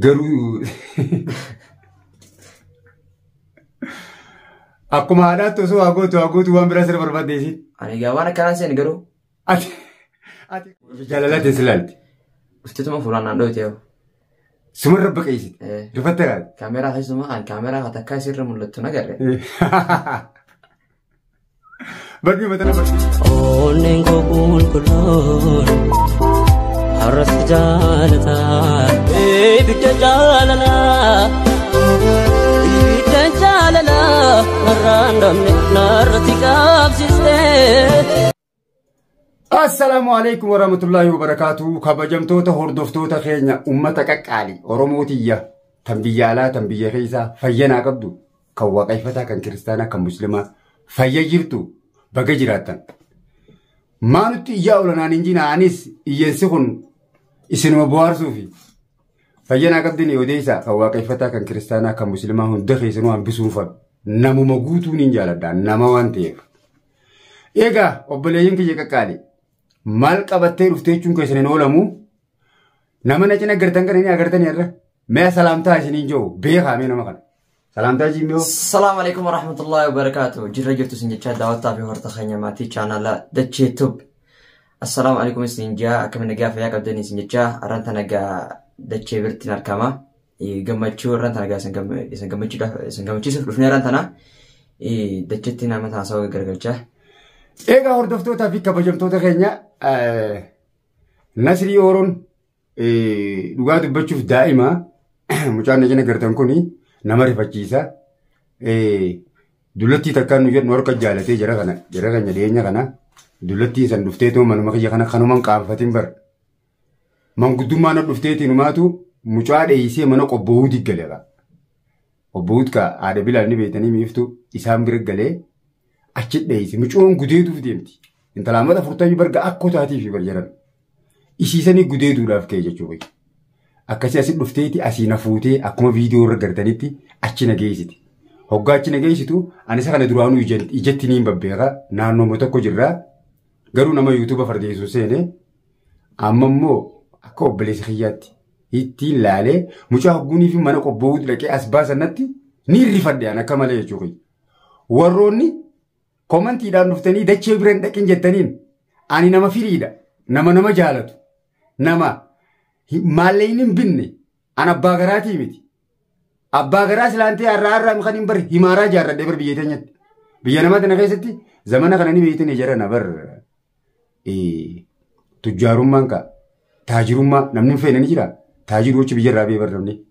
قالوا أكما هذا تسوى أقوت وان براسر برباد ديسي أنا جاوانا كلام سين قالوا أتي جلالات سلالتي استتما فلان عندو تيو سمر ربك إيسي رفتها كاميرا هاي سما الكاميرا هتكاي سر ملتنا قرر بدي مثلا أولين كون كلون حرس جالتا بتجالنا بتجالنا نراندم نرتكاب سيستم. السلام عليكم ورحمة الله وبركاته. كبجمتوتا هردفتوتا خينيا أمتك قالي أوروموتية تنبيالا تنبيه خيسا فينا قدو كوا قيفتا كان كريستانا كان مسلمة فيجرتو بقجراتا ما نتي ياولنا ننجينا عنيس ينسخن اسنو بوارسو في فينا قدني وديسا كوا قيفتا كان كريستانا كان مسلمة هن دخي سنو عن بسوفا نمو مقوتو ننجالا دا نمو وانتيف إيغا أبليين كي يكا قالي مال قبتي رفتيچون كيسنين اولمو نمنا جنا غرتن كرني اغرتن يرا ما سلامتا شنين جو بيخا مينو مكن سلامتا جيميو. السلام عليكم ورحمة الله وبركاته. جرى جرتو سنجا داوتا في هورتا خانيا ماتي channel دتشي توب. السلام عليكم سنجا كم نجا فيا قبدني سنجا رانتا نجا دتشي برتين الكاما يغمچو رانتا نجا سنغمچي سفرفني رانتانا دتشتينا متا سو غرغلچا إيغا هردفتوتا في كبجمتوتا خينيا نسري أورون دوغا دبچوف دائما مچان نجنا غرتن كوني نمر فچيسا دولتي تكان نجر نورك جالتي جرا غنا دينيا غنا دولتي سن دفتيتو من مخي غنا خنو من قافتين بر من قدوما ندفتيتي نماتو مچا ديسي من قبود غلغا قبود كا اد بلال ني بيتني ميفتو اسام غرغله أكيد دايسي مچون غديدو فديمتي انت لامدا فرتاي برغا اكوتاتي في برجران إشيساني غديدو لاف كي جچوي أكاسي أسيد دفتيتي أسينا فوتي أكما فيديو رغردانيتي أچينا جيسيتي هوغا أچينا جيسيتو أنا ساكنا درانو يجتنين ببيغا نانو متوكو جرا غرو نما يوتيوب فرديسو سيني أمامو أكو بليس خياتي إتين لالي مچا هغوني في مناكو بود لكي أسباسا نتي نيري فردي أنا كمالي جوغي وروني كومنتي دان نفتني دچي برين دكين جتنين أني نما فريدا نما جالتو نما مالين بني أنا باغراتي ميتي أباغراس لانتي أرار مخانين بر همارا جارة دبر بيجتني بيجنا ما تناقشتي زماننا كناني بيجتني جارة نبر تجارم مانكا تاجرم ما نمن فين نجرا تاجر وش بيجرا بيبر نمني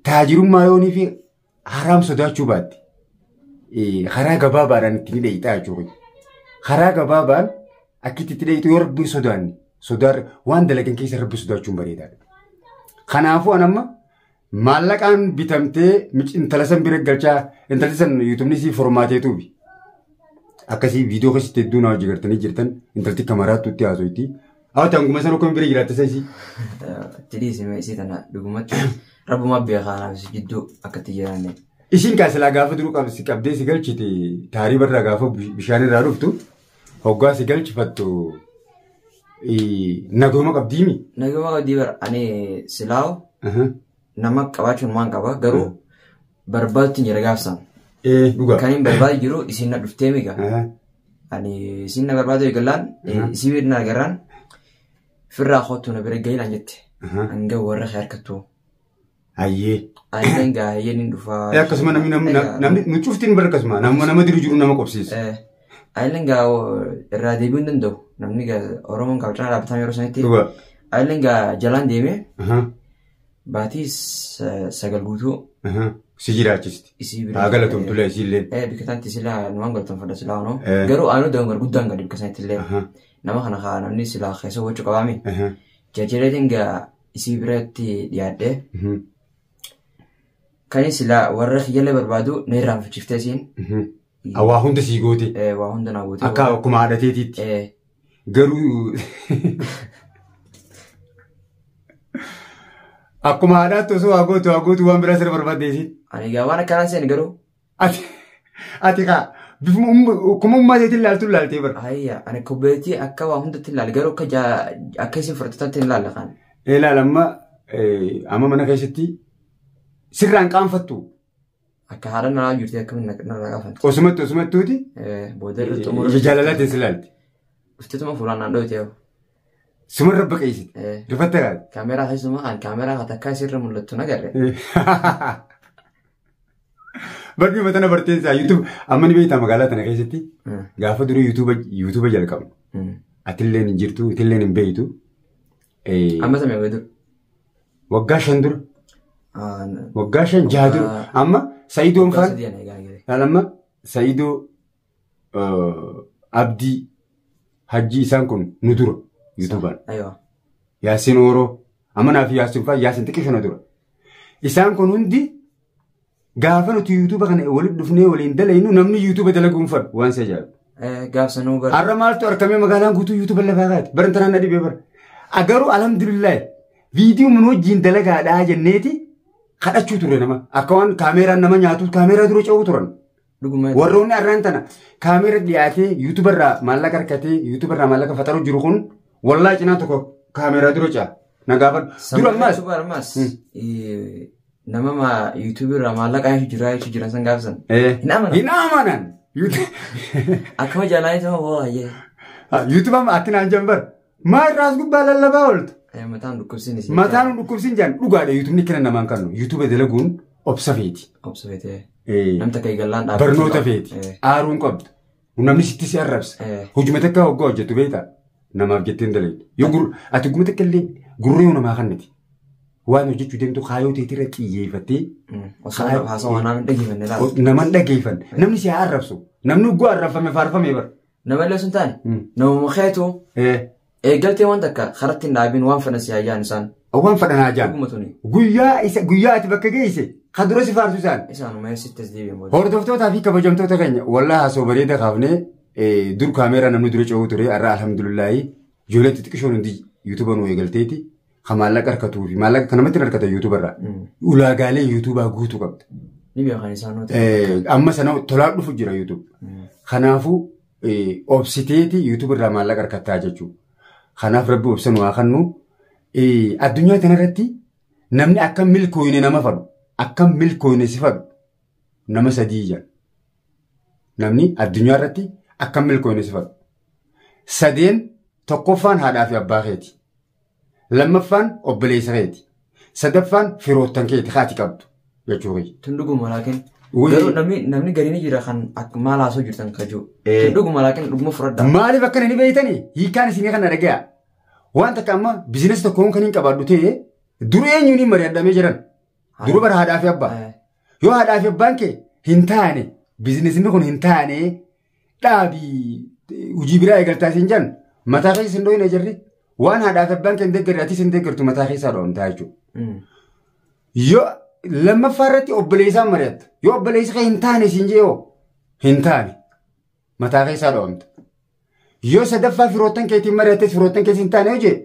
تاجرم ما يوني في حرام صدا شوبات خراج بابان تني ديتا جوي خراج بابان أكيد تني تيور بسوداني سودار وان دلكن كيس رب سودار جمبري دار خنافو أنا ما مالكان بيتمتى مش انتلسن بيرجعشا انتلسن يوتيوب نسي فورماتي توبي أكاسي فيديو كسي تدونا وجرتني جرتن انتلتي كاميرات توتي أزويتي أو تانغو مثلا كم بيرجع تسايسي تدي سمع سيدنا دعومات رب ما بيخانا بس جدو أكتيجراني إيشين كاسلا غافة درو كاب سكابدي سيجل شتى تاري برا غافة بشاني راروفتو هوغا سيجل شفتو نغوما قبديمي نغوما قبديبر أني سلاو نمك كواچون مان كوا غرو بربال تنجر غافسان دوغا كاين بربال جرو إسينا دفتيميغا أني إسينا بربال يقلان إسيبيرنا غران فرا خوتونا برقايل عنجت أنغا ورا خير كتو أيه أيلنغا هينين دفا يا كسمة نمني نشوفتين بركسمة نما دري جرو نما كوبسيس أيلنغا راديبون دندو نمنيغا أورومون كابتنا رابطان يروسانيتي أيلنغا جلان ديمي باتي ساقل قوتو سجيرا جست أغلطهم تلا سيلين بكتان تسيلا نوان غلطان فدا سلا ونو غرو آنو دونغر قدان غدي بكسانيتي اللي نما خانا خانا نمني سلا خيسو وچو قوامي جاجريتنغا إسيبراتي ديادة كان سلا ورخ يلا بربادو نيران في شفتين أواهون تسيقوتي واهون دناقوتي أكا كم عادتي تيت غرو أكو ما عادات تسو أقوتو وان براسر برباد ديسي أنا جاوانا كان سين غرو أتيكا بفهم كم ما جت اللال تلال تبر هيا أنا كوبيتي أكا واهون تلال غرو كجا أكيسي فرتتا تلال خان لا لما amma mana keessatti sirraan qaanfattu. Akka haadha naraa jirti akkamiin narraa qaafatti. Osumattuuti. Booda irratti xumura. Jaalalaatiin silaalti. Dhuftituma fuulaan naan dho'ite yoo. Sumarra baqeessiti. Rifatta gaati. Kaameraa keessumaa an kaameraa takkaa isirra mul'attu nagarre. Barni matana barteensaa YouTube amma ni beektaa magaalaa tana keessatti gaafa durii YouTube jalqabu. Atilleen hin jirtu, atilleen hin beektu. Amma samee wayii dura. Waggaa 5 dura. Waggaa 5 6 dura. Amma Sa'idoon faan. Amma Sa'idoo Abdii Hajji isaan kun nu dura YouTubaan. Yaasin Ooroo amma naaf Yaasin faan Yaasin xiqqisho na dura. Isaan kun hundi gaafa nuti YouTube kana walitti dhufnee waliin dalaynu namni YouTube dalaguun fadhu waan isa ajaa'ibu. Gaafsanuu bara. Har'a maaltu argamee magaalaan guutuu YouTube lafaa kaati. Bara tanaan na dhibee bara. Agaruu alhamdulillah viidiyoo mun wajjin dalagaadhaa jenneeti kadhachuu ture nama. Akka waan kaameraan nama nyaatu kaameraa dura ce'uu turan. Warroonni arraan tana kaameraa dhiyaatee YouTube irraa maallaqa harkatee YouTube irraa maallaqa faxaruu jiru kun wallaa cinaa tokko kaameraa dura ce'a. Na gaafa dura ammaas. Nama YouTube irraa maallaqa jiran san gaafsan. Hin amanan. Akkuma jaalaa isa waayee. YouTube amma akkinaan jambar. Maa irraas gubbaa lallabaa ooltu. Mataan dhukkubsiin. Mataan dhukkubsiin jaan dhugaadha YouTube ni kenna namaan kannu. YouTube dalaguun obsa feeti. Obsa feeti. Namta ka'ii gallaan dhaabatu. Barnoota feeti. Aaruun qabdu. Namni sitti si arrabsa. Hojii takka hoggaa hojjetu beektaa. Namaaf jettee hin dalaytu. Yoo ati guma takka illee gurree namaa kannati. Waan hojjechuu deemtu kaayoo teetirra xiyyeeffattee. Naman dhageeffanne. Namni si arrabsu. Namni uggoo arrabfame faarfame bara. Namallee sun taane. Namuma keetu. Eeggaltee waan takka karatti hin dhaabin waan fedhan si hayyaan isaan. Waan fedhan hayyaan. Guyyaa ati bakka geesse kan dura si faarsu isaan. Isaanuma eessittis deebiin. Hordoftootaa fi kabajamtoota keenya wallaa haasoo bareeda kaafnee dur kaameeraa namni dura ce'uu ture har'a alhamdulillahi ijoollee xixiqqishoon hundi YouTube'a nu eegalteeti. Kan maallaqa harkatuu fi maallaqa kan namatti harkata YouTube irraa. Ulaagaalee YouTube'aa guutuu qabda. Ni beekan isaan amma sana tolaan dhufu jira YouTube. Kanaafuu obsiteeti YouTube irraa maallaqa harkattaa jechuudha. Kanaaf rabbi obsan waa kannu addunyaa kanarratti namni akka milkooyne nama fadhu akka milkooyne si fadhu nama sadii jira. Namni addunyaa irratti akka milkooyne si fadhu. Sadeen tokkoffaan haadhaa fi abbaa keeti. Lammaffaan obboleessa keeti. Sadaffaan firoottan keeti haati qabdu jechuudha. Tunduguma laakiin. Garuu namni gariin jira kan akka maal haasoo jirtan kajuu. Tunduguma laakiin dhuguma fudhadha. Maaliif akka inni beeytanii hiikaan isinii kana dhaga'a. Waan takka amma bizinesi tokkoon kan hin qabaadhu ta'e dura eenyuun hin mari'adhamee jiran. Dura bara haadhaa fi abbaa. Yoo haadhaa fi abbaan kee hin taane bizinesni kun hin taane dhaabii hojii biraa eegaltaa isin jiran mataa keessa hin dhohine jirri. Waan haadhaa fi abbaan kee hin deeggarre atis hin deeggartu mataa keessaa dhoomtaa jechuudha. Yoo lammaffaa irratti obboleessaan mari'atta. Yoo obboleessi kee hin taane siin jee hin taane mataa keessaa dhoomta. Yoo sadaffaa firoottan keetiin mari'attes firoottan keessa hin taane hojii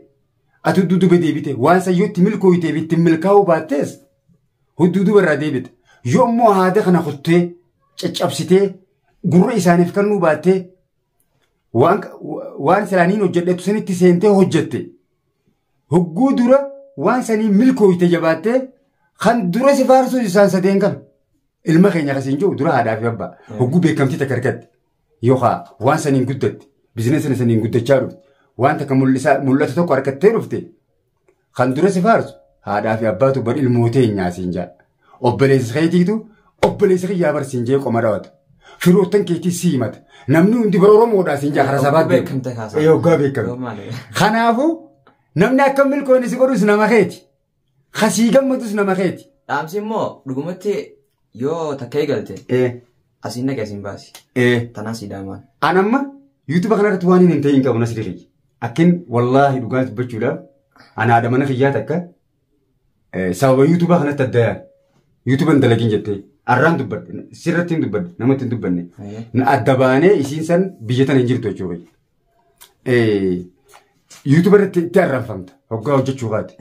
ati dudduuba deebite waan sayyootti milkooyitee bitti milkaa'uu baattees dudduuba irraa deebite. Yoo immoo haada kana kuttee caccabsitee gurra isaaniif kannuu baattee waan salaaniin hojjedhetu sanitti seentee hojjette. Hogguu dura waan sanii milkooyite jabaattee kan dura si faarsuus isaan sadeen kan ilma keenya akkasiin jiru dura haadhaa fi abbaa. Hogguu beekamtii takka argatte yookaan waan saniin guddatte bizineesni saniin guddachaa dhufte waan takka mul'ata tokko argattee dhufte kan dura si faarsu haadhaa fi abbaatu bar ilmootee hin nyaasiin jaa. Obboleessa keetiitu obboleessa kiyyaa barsiin jee qoma dhawata. Firoottan keetii si himata. Namni hundi bara Oromoodhaa siin jaa hara sabaa beekamte kaasa. Yoggaa beekamte. Kanaafuu namni akka milkoonni si godhus nama keeti. Kasii gammadus nama keeti. Dhaamsi immoo dhugumatti yoo takka eegalte. Asiin naqee asiin baasi. Tanaa siidaamaan. Anamma YouTube kanarratti waan hin ta'in qabu nas dirri. Akkin wallaahi dhugaa dubbachuudhaaf ana haadha mana kiyyaa takka sababa YouTube kanatti addayaan. YouTube hin dalagin jettee arraan dubbadde sirratti hin dubbadde namatti hin dubbanne. Adda baanee isiin san biyya tana hin jirtu jechuudha. YouTube irratti itti arraanfamta hoggaa hojjechuu baate.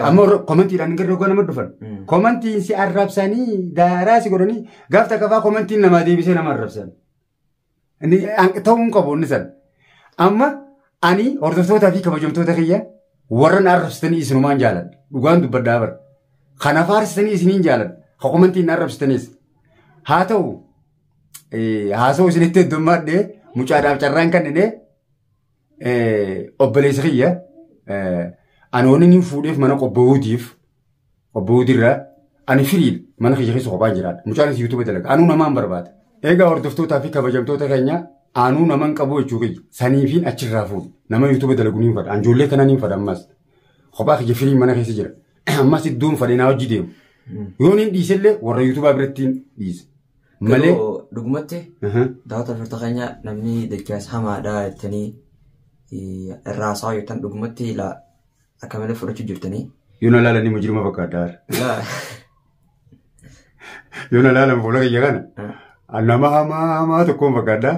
Amma komantiidhaan gara hoggaa nama dhufan. Komantiin si arrabsanii daaraa si godhanii gaaf takkafaa komantiin namaa deebisee nama arrabsan. Ta'uu hin qabu inni san. Amma ani hordoftootaa fi kabajamtoota kiyya warran arrabsitanii isinumaan jaalan dhugaan dubbadhaa bar kana faarsitanii isiniin jaalan haqumantiin arrabsitanis haa ta'u haasa'u isinitti heddummaadhee mucaadhaaf carraan kannine obboleessa kiyya anoonni ni fuudheef mana qobboowutiirraa ani firiidha mana kiyya keessa qophaan jiraadha mucaanis yuutuuba dalaga anuu namaan barbaada eegaa hordoftootaa fi kabajamtoota keenya anuu naman qabu jechuu kiyya saniifiin achirraa fuudhu nama yuutuuba dalagu niin fadha anjoollee kana niin fadha ammas kophaa kiyya firii mana keessa jira ammas iddoon fadhee naa hojii deemu yoo niin dhiisellee warra yuutuubaa birattiin dhiisa malee dhugumatti daawwata firta keenya namni dachaas hamaadhaa jettanii irraa saa jettan dhugumatti akka malee fudhachuu jirtanii yoo na laalanii mujirma fakkaadhaa yoo na laalan fuula kiyya kana nama hamaa tokkoon fakkaadhaa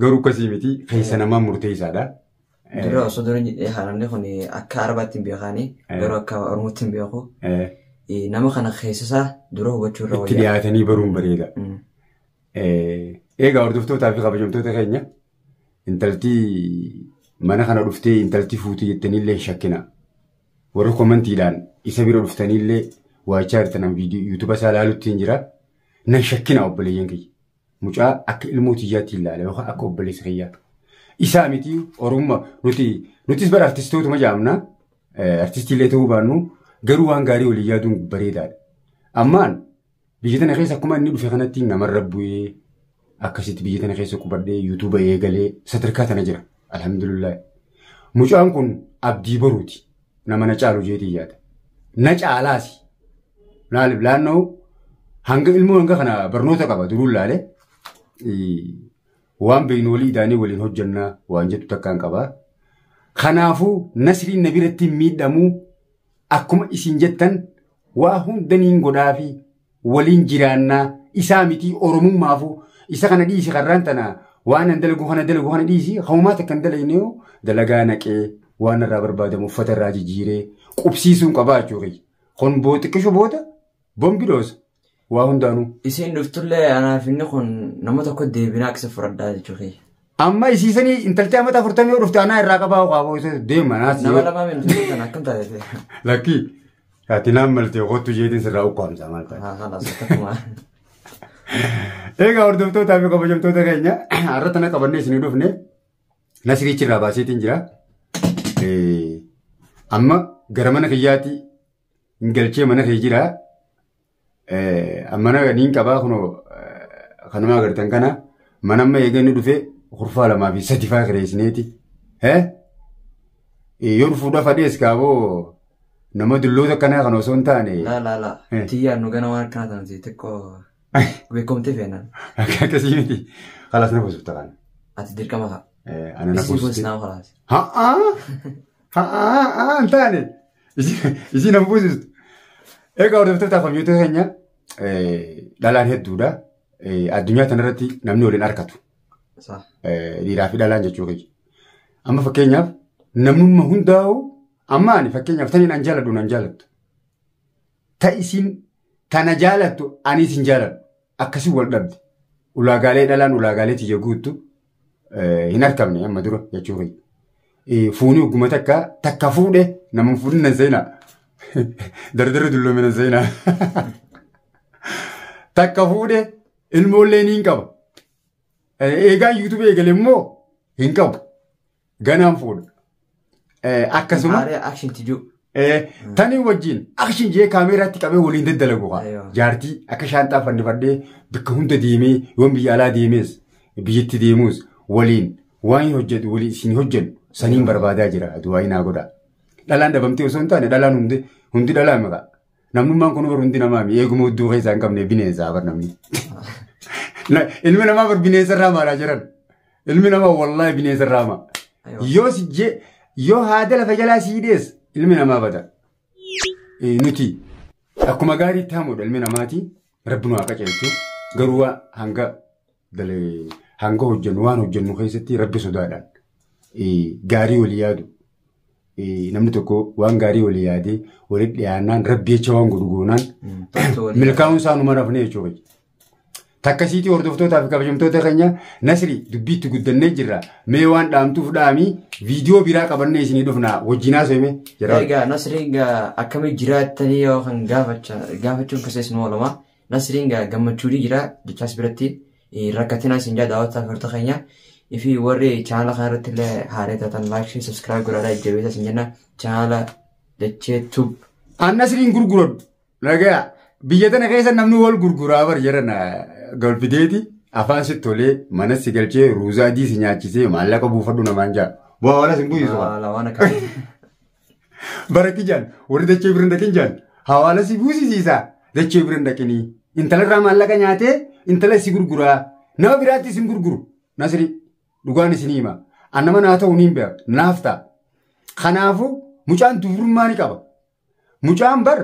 garuu akkasii miti keessa namaa murteessaadha. Dura osoo dura haaramne kun akka arabaatti hin beekanii garuu akka oromootti hin beeku nama kana keessasaa dura hubachuu irra wayyaa. Itti dhiyaatanii baruun bareeda. Eegaa hordoftootaa fi kabajamtoota keenya intaltii mana kana dhuftee intaltii fuutii jettaniillee shakkina. Warra komantiidhaan isa bira dhuftaniillee waachaa jirtan yuutuuba isaa ilaalutti hin jira. Nan shakkina obboleeyyan kiyya. Mucaa akka ilmoo tiyyaatti ilaala yookaan akka obboleessa kiyyaa. Isaa miti oromummaa nutis bara artistootuma jaamna artistiillee ta'uu baannu garuu waan gaarii walii yaaduun bareedaadha. Ammaan biyya tana keessa akkuma inni dhufe kanatti namarra bu'ee akkasitti biyya tana keessa qubadhee yuutuuba eegalee sadarkaa tana jira. Alhamdulillah. Mucaan kun abdii baruuti. Nama na caalu jeetii yaada. Na caalaasi. Laannoo hanga ilmoo hanga kana barnoota qaba duruun laale waan beeknu walii idaanii waliin hojjannaa waan jettu takkaan qaba. Kanaafuu nasriin na biratti miidhamuu akkuma isin jettan waa hundaniin godhaa fi waliin jiraannaa isaa miti oromummaafuu isa kana dhiisi karraan tana waan an dalagu kana dhiisi hawumaa takkan dalaynee dalagaa naqee waan irraa barbaadamu uffata irraa jijjiiree qubsiisuun qabaa jechuudha. Kun xiqqishu booda bombidoosa waa hundaanuu. Isin dhuftullee anaaf inni kun nama tokko deebinaa akka fudhadhaa jechuudha. Amma isiisanii intaltee amata 40 yoo dhufte anaa irraa qabaa qaaboo isa deema naas. Nama lamaa minuutii kan akkam taatee. Lakkii ati naan maltee kottu jeetiin sirraa ukkaamsa maal taate. Eegaa hordoftootaa fi kabajamtoota keenya har'a tana qabannee isinii dhufne nasirichi irraa baaseetiin jira. Amma gara mana kiyyaatti hin galchee mana kee jira. Mana niin qabaa kunoo kanuma agartan kana mana amma eeganni dhufee kurfaa 2 fi 3 faa kireessineeti. Yoo dhufuudhaaf adees kaaboo nama dulloota akkanaa kan osoo hin taane. La. Tiyyaan nu gana waan akkanaa taansi xiqqoo beekumti feenan. Akkasii miti. Kalaas na buusuuf ta'an. Ati dirqama haa. Ana na buusuuf. Isi naa kalaas. Hin taane. Isi na buusuuf. Egaa hordoftoota kabajamtoota keenya dhalaan hedduudha. Addunyaa kanarratti namni waliin harkatu. Dhiiraa fi dhalaan jechuudha. Amma fakkeenyaaf namnummaa hundaa'u amma ani fakkeenyaaf taniin an jaaladhu. Ta'isiin tana jaalattu ani isin jaaladhu. Akkasii wal dhabde. Ulaagaalee dhalaan ulaagaalee tiyya guuttu hin argamne amma dura jechuudha. Fuunii ogguma takka fuudhe nama fuudhin nan seenaa. Dardara dulloomina seenaa. Takka fuudhe ilmoollee niin qaba. Eegaan yuutuub eegale immoo hin qabu. Ganaan fuudha. Akkasuma. Tanii wajjin akshin jee kaameeraatti qabee waliin daddalagu jaartii akka shaanxaa fannifadhee bakka hunda deemee yoon biyya alaa deemees biyyatti deemuus waliin waan hojjetu waliin isin hojjennu saniin barbaadaa jira du'aa hinaa godha. Dhalaan dabamtee osoo hin taane dhalaan hundi dhalaa maqaa. Namnummaan kun hundi namaa eeguma iddoo keessaa hin qabne bineensaa bar namni. Ilmi namaa bar bineensarraa maalaa jiran. Ilmi namaa wallaahi bineensarraa maa. Yoo haada lafa jalaa siidees ilmi namaa bada. Nuti akkuma gaariitti hamuudha ilmi namaati rabbi nu haa qaceelchu garuu hanga hojjennu waan hojjennu keessatti rabbi sodaadhaan gaarii walii yaadu. Namni tokko waan gaarii walii yaadee walitti dhiyaannaan rabbi jecha waan godhu goonaan milkaa'uun isaa numa rafne jechuudha. Takkasiitii hordoftootaa fi kabajamtoota keenya Nasri dubbiitti guddannee jirra. Mee waan dhaamtuuf dhaamii viidiyoo biraa qabannee isinii dhufna wajjinaa seeme jira. Egaa Nasriin akkamii jiraattanii yoo kan gaafachuun keessas nu oolama. Nasriin gammachuu jira jechaas biratti rakkatina isin jaa daawwataa fi horta keenya. Ifi warri chaanala kanarratti illee haaree taatan laayikii subscribe godhaadhaa jajjabeessaa isin jenna chaanala dachee tube. An Nasriin gurguradhu nagaa biyya tana keessa namni wal gurguraa bar jedhan galfideeti afaan si tolee mana si galchee ruuzaa adii si nyaachisee maallaqa buufadhu namaan jaa. Bu'aa wala sin bu'isu. Waan akka Barakki jaan warri dachee birin dhaqin jaan hawaala si buusisiisa dachee birin dhaqinii intala irraa maallaqa nyaatee intala si gurguraa nama biraatti isin gurguru Nasri dhugaan isin hima annama naa ta'uu niin beeka naaf ta'a. Kanaafuu mucaan dubrummaa ni qaba. Mucaan bar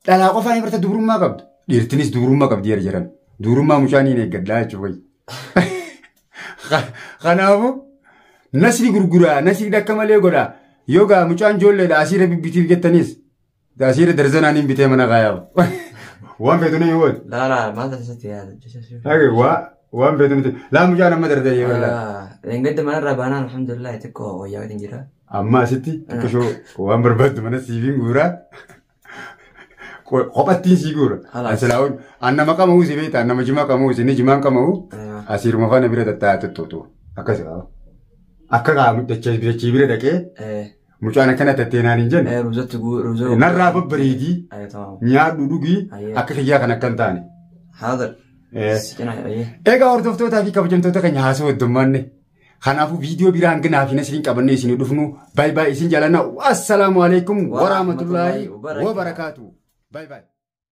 dhalaa qofaa ni barta dubrummaa qabdu dhiirtinis dubrummaa qabdi jedhan dubrummaa mucaan hin eeggadhaa jechuudha. Kanaafuu Nasri gurguraa Nasri akka malee godhaa. Yoga mucaan ijoolleedha asiira bibbitiif jettanis asiira darzanaan hin bitee mana kaayaa. Waan feetu ni woon. Laa maal taasisatti yaada? Waan feetu nuti laa mucaan amma dardanii yoo Engadda manarraa baanaan alhamdulillah xiqqoo wayyaa waliin jira. Amma asitti xiqqoo waan barbaaddu mana siifiin guuraa kophattiin sii guura. Asilaawwan annama qama'uu si beekta annama jimaa qama'uu si ni jimaan qama'uu asiiruma faana bira tattaa'aa tuttuutu akkasi qaba. Akka qaamu dachee bira dhaqee mucaan akkana tatteenaan hin jenne. Ruuzatti narraa babbareedii nyaadhu dhugii akka kiyyaa kan akka hin taane. Haadha. Egaa hordoftootaa fi kabajamtoota keenya haasoo heddummaanne. Kanaafuu viidiyoo biraan ganaa fi Nasriin qabannee isin dhufnu baay'ee isin jaalanna. Assalaamu alaikum warahmatullahi wabarakaatu. Bye bye.